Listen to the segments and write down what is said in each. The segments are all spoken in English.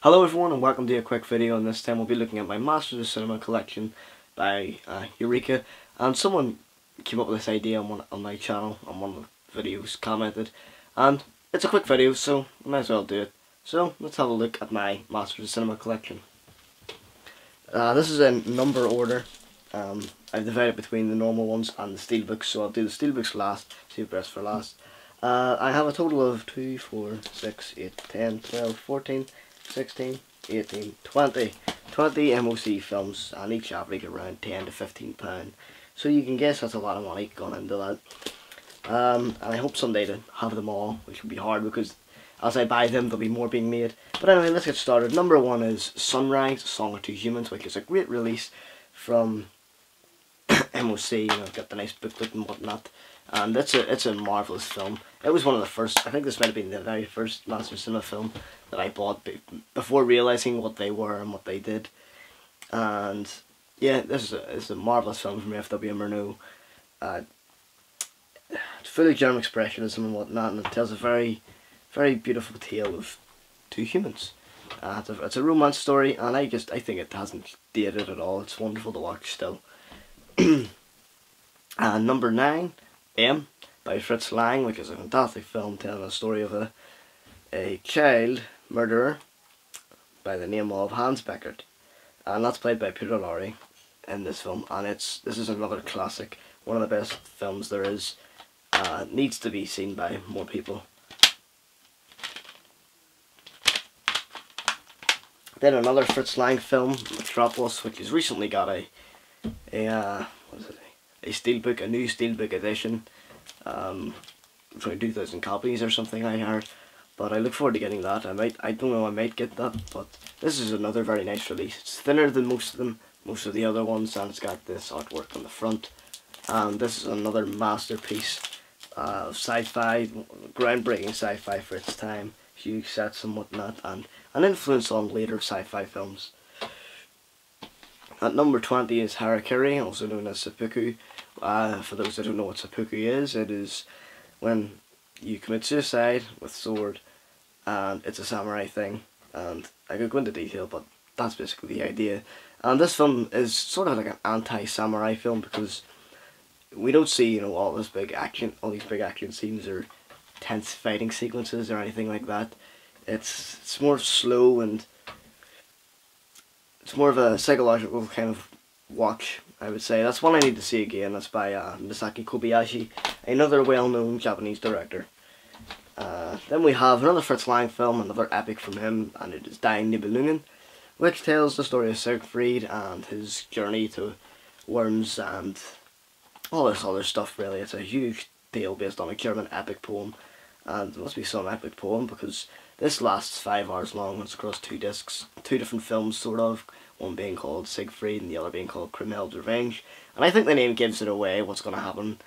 Hello everyone and welcome to a quick video, and this time we'll be looking at my Masters of Cinema collection by Eureka. And someone came up with this idea on my channel, on one of the videos, commented, and it's a quick video so I might as well do it. So let's have a look at my Masters of Cinema collection. This is in number order. I've divided between the normal ones and the steelbooks, so I'll do the steelbooks last, save the rest for last. I have a total of 2, 4, 6, 8, 10, 12, 14, 16, 18, 20 MOC films, and each average around £10 to £15. So you can guess that's a lot of money gone into that. And I hope someday to have them all, which will be hard because as I buy them there'll be more being made. But anyway, let's get started. Number 1 is Sunrise, A Song of Two Humans, which is a great release from MOC. You know, got the nice booklet and whatnot. And it's a marvellous film. It was one of the first, I think this might have been the very first Master Cinema film that I bought before realising what they were and what they did. And yeah, this is a marvellous film from F.W. Murnau. It's full of German expressionism and whatnot, and it tells a very, very beautiful tale of two humans. It's a romance story, and I think it hasn't dated at all. It's wonderful to watch still. And number 9, M, by Fritz Lang, which is a fantastic film telling the story of a child murderer by the name of Hans Beckert, and that's played by Peter Lorre in this film. And this is another classic, one of the best films there is. Needs to be seen by more people. Then another Fritz Lang film, Metropolis, which has recently got a steelbook, a new steelbook edition. 2,000 copies or something I heard, but I look forward to getting that. I don't know, I might get that, but this is another very nice release. It's thinner than most of the other ones, and it's got this artwork on the front. And this is another masterpiece of sci-fi, groundbreaking sci-fi for its time, huge sets and whatnot, and an influence on later sci-fi films. At number 20 is Harakiri, also known as seppuku. For those that don't know what seppuku is, it is when you commit suicide with sword, and it's a samurai thing. And I could go into detail, but that's basically the idea. And this film is sort of like an anti-samurai film because we don't see, you know, all these big action scenes or tense fighting sequences or anything like that. It's more slow, and it's more of a psychological kind of watch, I would say. That's one I need to see again. That's by Misaki Kobayashi, another well-known Japanese director. Then we have another Fritz Lang film, another epic from him, and it is Die Nibelungen, which tells the story of Siegfried and his journey to worms and all this other stuff, really. It's a huge tale based on a German epic poem, and it must be some epic poem because this lasts 5 hours long. It's across 2 discs, 2 different films sort of, one being called Siegfried and the other being called Kriemhild's Revenge. And I think the name gives it away what's going to happen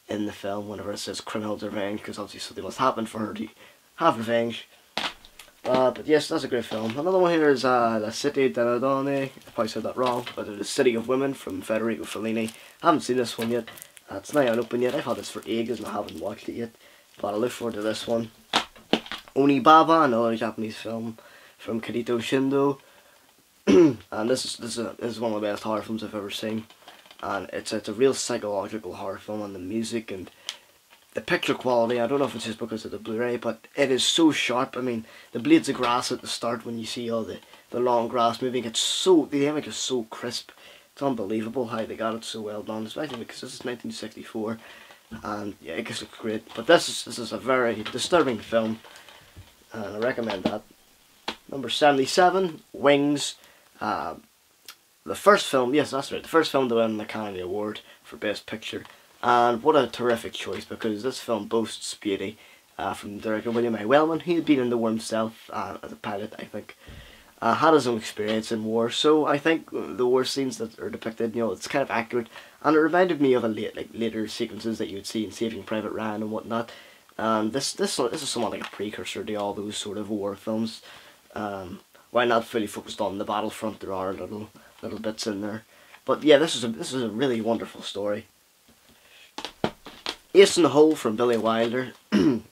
in the film whenever it says Kriemhild's Revenge, because obviously something must happen for her to have revenge. But yes, that's a great film. Another one here is La Cité delle Donne. I probably said that wrong, but it is City of Women from Federico Fellini. I haven't seen this one yet. It's not unopened yet. I've had this for ages and I haven't watched it yet, but I look forward to this one. Onibaba, another Japanese film from Kirito Shindo. And this is one of the best horror films I've ever seen. And it's a real psychological horror film, and the music and the picture quality, I don't know if it's just because of the Blu-ray, but it is so sharp. I mean, the blades of grass at the start when you see all the long grass moving, the image is so crisp. It's unbelievable how they got it so well done, especially because this is 1964, and yeah, it just looks great. But this is a very disturbing film, and I recommend that. Number 77, Wings. The first film, yes, that's right, the first film to win the Academy Award for Best Picture. And what a terrific choice, because this film boasts beauty from director William A. Wellman, who had been in the war himself as a pilot, I think. Had his own experience in war, so I think the war scenes that are depicted, you know, it's kind of accurate. And it reminded me of later sequences that you would see in Saving Private Ryan and whatnot. And this is somewhat like a precursor to all those sort of war films. While not fully focused on the battlefront, there are little bits in there. But yeah, this is a really wonderful story. Ace in the Hole from Billy Wilder,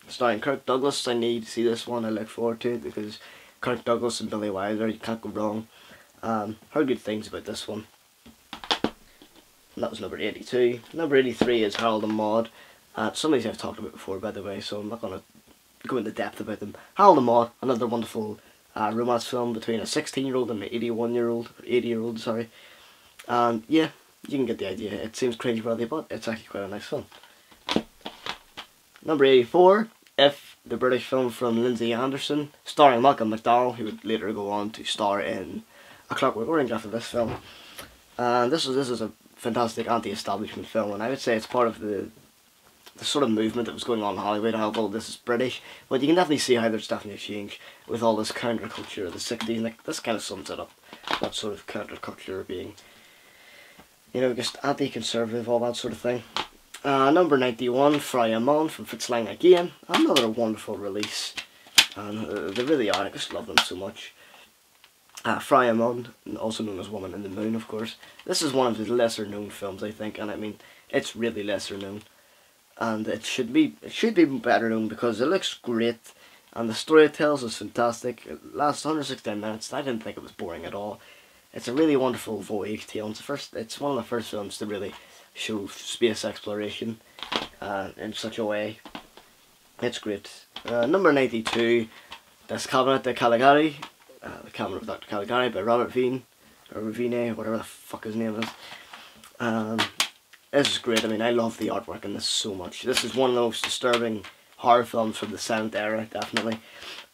starring Kirk Douglas. I need to see this one. I look forward to it because Kirk Douglas and Billy Wilder, you can't go wrong. Heard good things about this one. And that was number 82. Number 83 is Harold and Maude. Some of these I've talked about before, by the way, so I'm not going to go into depth about them. Harold and Maude, another wonderful romance film between a 16-year-old and an 80-year-old, sorry. And yeah, you can get the idea. It seems cringeworthy, but it's actually quite a nice film. Number 84, If, the British film from Lindsay Anderson, starring Malcolm McDowell, who would later go on to star in A Clockwork Orange after this film. And this is a fantastic anti-establishment film, and I would say it's part of the sort of movement that was going on in Hollywood. Although this is British, but you can definitely see how there's definitely a change with all this counterculture of the 60s. Like, this kind of sums it up. That sort of counterculture being, you know, just anti-conservative, all that sort of thing. Number 91, Freyamon from Fritz Lang again. Another wonderful release, and they really are. I just love them so much. Freyamon, also known as Woman in the Moon, of course. This is one of his lesser known films, I think, and I mean, it's really lesser known. And it should be better known because it looks great, and the story it tells is fantastic. It lasts 116 minutes, and I didn't think it was boring at all. It's a really wonderful voyage tale. It's one of the first films to really show space exploration in such a way. It's great. Number 92, Das Cabinet de Caligari. The Cabinet of Dr. Caligari by Robert Vine, or Vine, whatever the fuck his name is. This is great. I mean, I love the artwork in this so much. This is one of the most disturbing horror films from the silent era, definitely.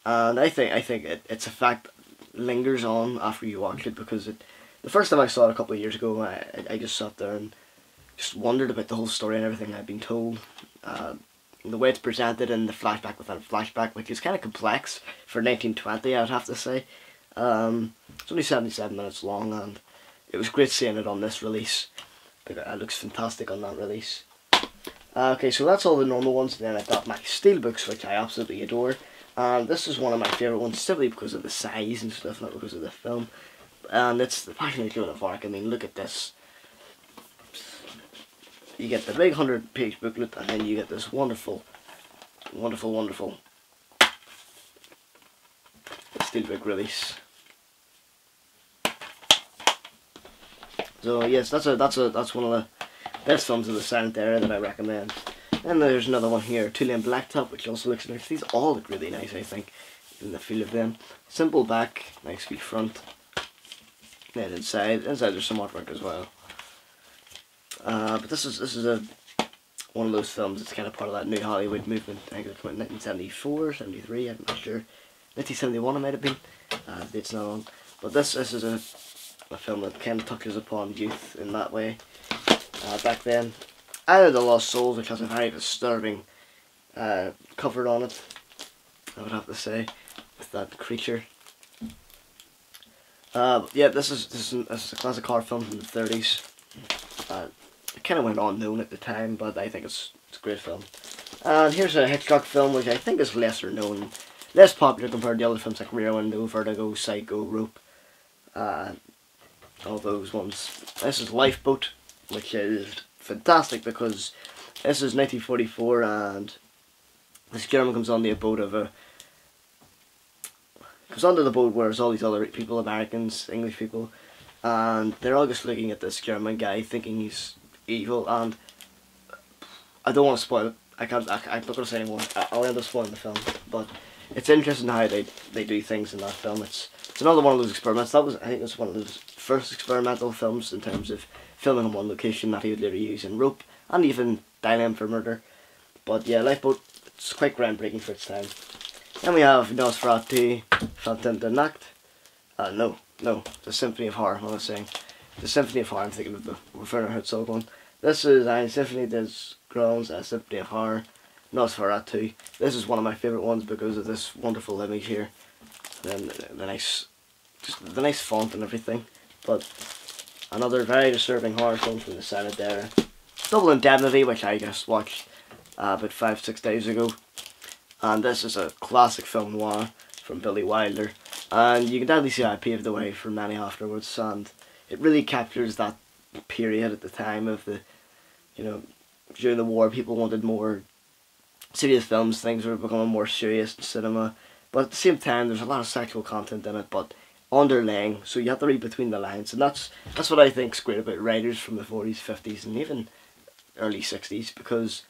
And I think its effect lingers on after you watch it, because the first time I saw it a couple of years ago, I just sat there and just wondered about the whole story and everything I'd been told. The way it's presented in the flashback within a flashback, which is kind of complex for 1920, I'd have to say. It's only 77 minutes long, and it was great seeing it on this release. It looks fantastic on that release. Okay, so that's all the normal ones. Then I've got my steelbooks, which I absolutely adore. And this is one of my favourite ones, simply because of the size and stuff, not because of the film. And it's The Passion of Joan of Arc. I mean, look at this. You get the big 100-page booklet, and then you get this wonderful steelbook release. So yes, that's one of the best films of the silent era that I recommend. And there's another one here, Tulane Blacktop, which also looks nice. These all look really nice, I think, in the feel of them. Simple back, nice wee front. Then inside there's some artwork as well. But this is one of those films that's kind of part of that new Hollywood movement. I think it came out in 1974, 73, I'm not sure. 1971 it might have been. The date's not on. But this is a film that kind of touches upon youth in that way. Back then, Island of the Lost Souls, which has a very disturbing cover on it, I would have to say, with that creature. Yeah, this is a classic horror film from the 30s. It kind of went unknown at the time, but I think it's a great film. And here's a Hitchcock film, which I think is lesser known, less popular compared to other films like Rear Window, Vertigo, Psycho, Rope, all those ones. This is Lifeboat, which is fantastic because this is 1944, and this German comes on the boat comes onto the boat where there's all these other people, Americans, English people, and they're all just looking at this German guy thinking he's evil. And I don't want to spoil it. I'm not going to say anymore. I'll end up spoiling the film, but it's interesting how they do things in that film. It's another one of those experiments. I think it was one of those first experimental films in terms of filming in one location that he would later use in Rope and even Dial M for Murder. But yeah, Lifeboat, it's quite groundbreaking for its time. Then we have Nosferatu, Phantom der Nacht. No, the Symphony of Horror, what I was saying. The Symphony of Horror, I'm thinking of the Werner Herzog one. This is Ein Symphony des Grauens, a Symphony of Horror, Nosferatu. This is one of my favourite ones because of this wonderful image here. Then the nice font and everything. But another very disturbing horror film from the silent era. Double Indemnity, which I just watched about 5-6 days ago. And this is a classic film noir from Billy Wilder. And you can definitely see how it paved the way for many afterwards. And it really captures that period at the time of the, during the war, people wanted more serious films. Things were becoming more serious in cinema. but at the same time there's a lot of sexual content in it, but underlying, so you have to read between the lines, and that's what I think's great about writers from the 40s, 50s, and even early 60s, because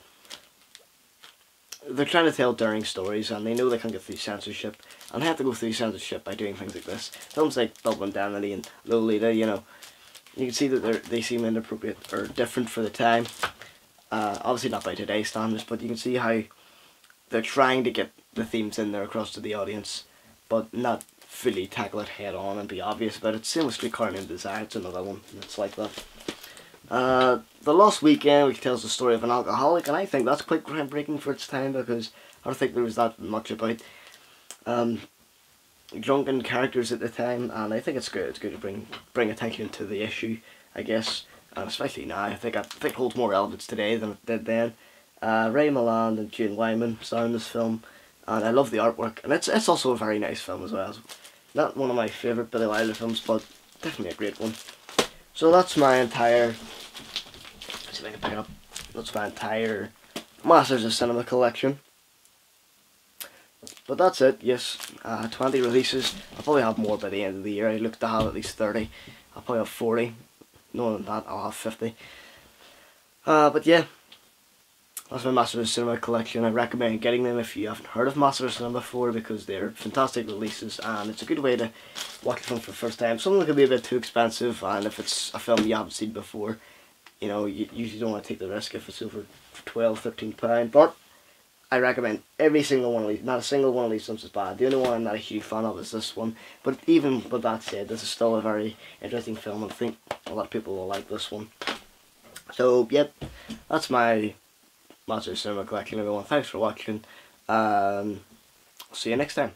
they're trying to tell daring stories, and they know they can't get through censorship, and they have to go through censorship by doing things like this. Films like Double Indemnity and Lolita, you know, you can see that they seem inappropriate or different for the time. Obviously not by today's standards, but you can see how they're trying to get the themes in there across to the audience, but not fully tackle it head on and be obvious about it. Same with Streetcar Named Desire, it's another one that's like that. The Lost Weekend, which tells the story of an alcoholic, and I think that's quite groundbreaking for its time, because I don't think there was that much about drunken characters at the time, and I think it's good. It's good to bring attention to the issue, I guess, and especially now. I think it holds more relevance today than it did then. Ray Milland and Jane Wyman star in this film, and I love the artwork, and it's also a very nice film as well. Not one of my favourite Billy Wilder films, but definitely a great one. So that's my entire, let's see if I can pick it up, that's my entire Masters of Cinema collection. But that's it, yes, 20 releases. I'll probably have more by the end of the year. I look to have at least 30. I'll probably have 40. No than that, I'll have 50. But yeah, that's my Masters of Cinema collection. I recommend getting them if you haven't heard of Masters of Cinema before, because they're fantastic releases, and it's a good way to watch a film for the first time. Something that can be a bit too expensive, and if it's a film you haven't seen before, you know, you usually don't want to take the risk if it's over £12, £13. But I recommend every single one of these. Not a single one of these films is bad. The only one I'm not a huge fan of is this one. But even with that said, this is still a very interesting film, and I think a lot of people will like this one. So, yep, that's my Masters of Cinema collection, everyone. Thanks for watching. See you next time.